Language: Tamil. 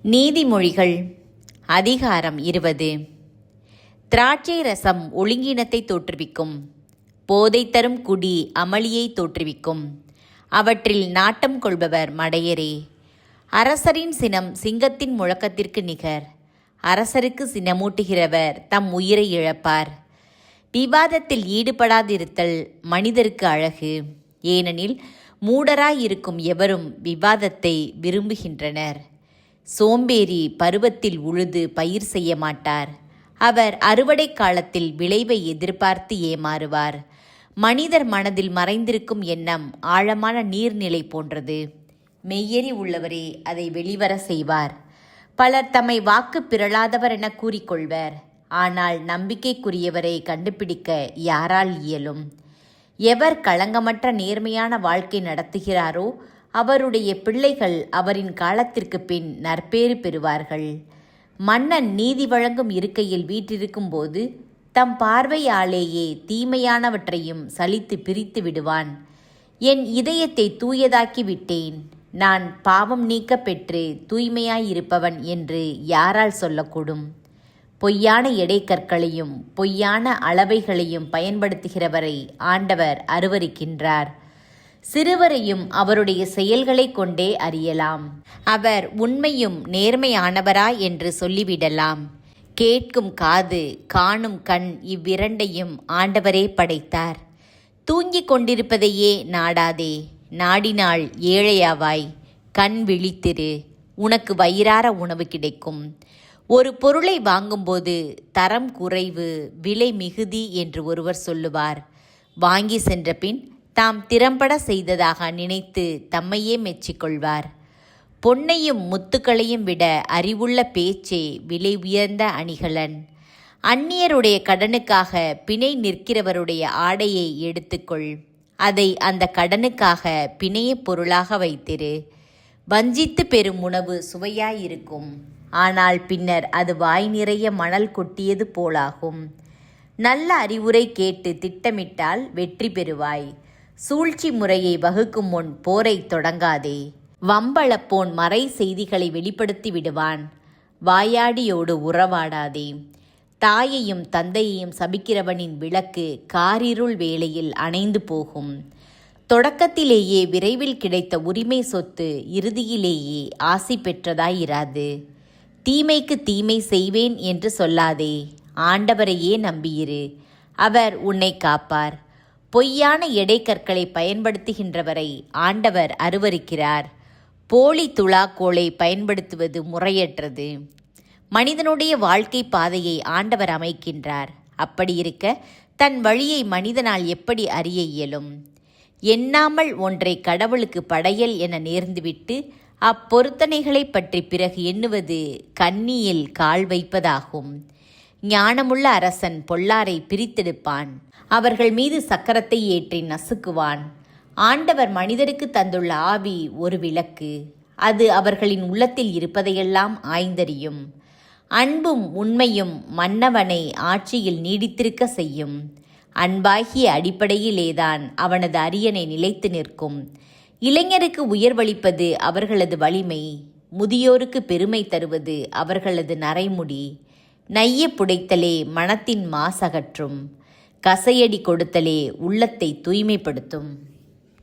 நீதிமொழிகள் அதிகாரம் 20. திராட்சை ரசம் ஒழுங்கினத்தை தோற்றுவிக்கும், போதை தரும் குடி அமளியை தோற்றுவிக்கும். அவற்றில் நாட்டம் கொள்பவர் மடையரே. அரசரின் சினம் சிங்கத்தின் முழக்கத்திற்கு நிகர். அரசருக்கு சினமூட்டுகிறவர் தம் உயிரை இழப்பார். விவாதத்தில் ஈடுபடாதிருத்தல் மனிதருக்கு அழகு, ஏனெனில் மூடராயிருக்கும் எவரும் விவாதத்தை விரும்புகின்றனர். சோம்பேறி பருவத்தில் உழுது பயிர் செய்ய மாட்டார். அவர் அறுவடை காலத்தில் விளைவை எதிர்பார்த்து ஏமாறுவார். மனிதர் மனதில் மறைந்திருக்கும் எண்ணம் ஆழமான நீர்நிலை போன்றது. மெய்யெறி உள்ளவரே அதை வெளிவர செய்வார். பலர் தம்மை வாக்கு பிறழாதவர் என கூறிக்கொள்வர். ஆனால் நம்பிக்கைக்குரியவரை கண்டுபிடிக்க யாரால் இயலும்? எவர் களங்கமற்ற நேர்மையான வாழ்க்கை நடத்துகிறாரோ அவருடைய பிள்ளைகள் அவரின் காலத்திற்கு பின் நற்பேறு பெறுவார்கள். மன்னன் நீதி வழங்கும் இருக்கையில் வீற்றிருக்கும் போது தம் பார்வையாலேயே தீமையானவற்றையும் சலித்து பிரித்து விடுவான். என் இதயத்தை தூயதாக்கி விட்டேன், நான் பாவம் நீக்க பெற்று தூய்மையாயிருப்பவன் என்று யாரால் சொல்லக்கூடும்? பொய்யான எடைக்கற்களையும் பொய்யான அளவைகளையும் பயன்படுத்துகிறவரை ஆண்டவர் அருவருக்கின்றார். சிறுவரையும் அவருடைய செயல்களை கொண்டே அறியலாம். அவர் உண்மையும் நேர்மையானவரா என்று சொல்லிவிடலாம். கேட்கும் காது காணும் கண் இவ்விரண்டையும் ஆண்டவரே படைத்தார். தூங்கிக் கொண்டிருப்பதையே நாடாதே, நாடினால் ஏழையாவாய். கண் விழித்திரு, உனக்கு வயிறார உணவு கிடைக்கும். ஒரு பொருளை வாங்கும்போது தரம் குறைவு விலை மிகுதி என்று ஒருவர் சொல்லுவார். வாங்கி சென்ற பின் தாம் திறம்பட செய்ததாக நினைத்து தம்மையே மெச்சிக்கொள்வார். பொன்னையும் முத்துக்களையும் விட அறிவுள்ள பேச்சே விலை உயர்ந்த அணிகலன். அந்நியருடைய கடனுக்காக பிணை நிற்கிறவருடைய ஆடையை எடுத்துக்கொள். அதை அந்த கடனுக்காக பிணைய பொருளாக வைத்திரு. வஞ்சித்து பெறும் உணவு சுவையாயிருக்கும், ஆனால் பின்னர் அது வாய் நிறைய மணல் கொட்டியது போலாகும். நல்ல அறிவுரை கேட்டு திட்டமிட்டால் வெற்றி பெறுவாய். சூழ்ச்சி முறையை வகுக்கும் முன் போரை தொடங்காதே. வம்பளப்போன் மறை செய்திகளை வெளிப்படுத்தி விடுவான். வாயாடியோடு உறவாடாதே. தாயையும் தந்தையையும் சபிக்கிறவனின் விளக்கு காரிருள் வேளையில் அணைந்து போகும். தொடக்கத்திலேயே விரைவில் கிடைத்த உரிமை சொத்து இறுதியிலேயே ஆசி பெற்றதாயிராது. தீமைக்கு தீமை செய்வேன் என்று சொல்லாதே, ஆண்டவரையே நம்பியிரு, அவர் உன்னை காப்பார். பொய்யான எடைக்கற்களை பயன்படுத்துகின்றவரை ஆண்டவர் அருவருக்கிறார். போலி துலாக்கோலை பயன்படுத்துவது முறையற்றது. மனிதனுடைய வாழ்க்கை பாதையை ஆண்டவர் அமைக்கின்றார். அப்படியிருக்க தன் வழியை மனிதனால் எப்படி அறிய இயலும்? எண்ணாமல் ஒன்றை கடவுளுக்கு படையல் என நேர்ந்துவிட்டு அப்பொருத்தனைகளை பற்றி பிறகு எண்ணுவது கண்ணியில் கால் வைப்பதாகும். ஞானமுள்ள அரசன் பொல்லாரை பிரித்தெடுப்பான். அவர்கள் மீது சக்கரத்தை ஏற்றி நசுக்குவான். ஆண்டவர் மனிதருக்கு தந்துள்ள ஆவி ஒரு விளக்கு, அது அவர்களின் உள்ளத்தில் இருப்பதையெல்லாம் ஆய்ந்தறியும். அன்பும் உண்மையும் மன்னவனை ஆட்சியில் நீடித்திருக்க செய்யும். அன்பாகிய அடிப்படையிலேதான் அவனது அரியணை நிலைத்து நிற்கும். இளைஞருக்கு உயர்வளிப்பது அவர்களது வலிமை, முதியோருக்கு பெருமை தருவது அவர்களது நரைமுடி. நைய புடைத்தலே மனத்தின் மாசகற்றும், கசையடி கொடுத்தலே உள்ளத்தை தூய்மைப்படுத்தும்.